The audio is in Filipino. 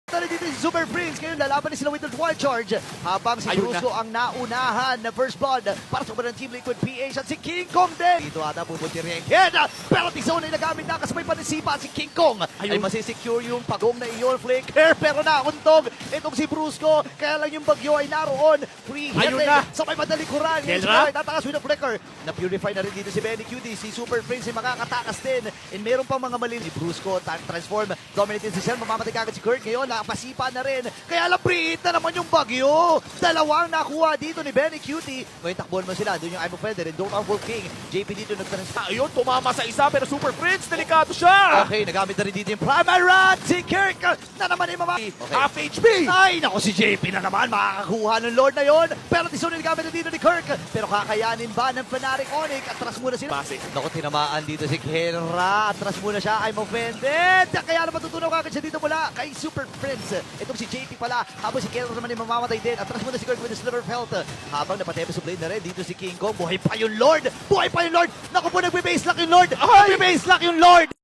Tara dito si Super Prince. Ngayon lalaban ni sila with the wild charge. Habang si Ayun Brusco ang naunahan na first blood para sa ng Team Liquid PH at si King Kong din. Dito ata pupunti rin. Penalty zone ay nagamit na kasabay pa ni Sipa si King Kong. Ay masisecure yung pagong na iyon flicker pero nauntog itong si Brusco. Kaya lang yung bagyo ay naroon. Free Ayun hitting na. sa may madalikuran. Kelra? Tatakas with a flicker. Na-purify na rin dito si Benny QD. Si Super Prince ay makakatakas din. And meron pang mga mali. Si Brusco transform. Dominating si Sel. Mamamatay kagad si Kurt. Ngayon nakapasipa na rin. Kaya lang pre-hit na naman yung bagyo. Dalawang nakuha dito ni Benny Cutie. Ngayon takbuhan mo sila. Doon yung I'm Offender and Don't Wolf King. JP dito nagtransfer. Ayun, tumama sa isa pero Super Prince, delikado siya! Okay, nagamit na rin dito yung Primal Rat. Si Kirk na naman ay mama. Okay. Half HP! Ay, naku si JP na naman. Makakakuha ng Lord na yon. Pero tisun nagamit na dito ni Kirk. Pero kakayanin ba ng Fnatic Onyx? Atras muna sila. Basic. Naku, tinamaan dito si Kelra. Atras muna siya. I'm Offended. Kaya naman tutunaw kagad siya dito mula kay Super Prince. Itong si JP pala. Habang si Kelra naman ay mamamatay din. Atras muna si Kirk with the Sliver Felt. Habang napatepe sa blade na rin. Dito si King Kong. Buhay pa yung Lord. Buhay pa yung Lord. Naku po, nagbe-base lock yung Lord. Nagbe-base lock yung Lord.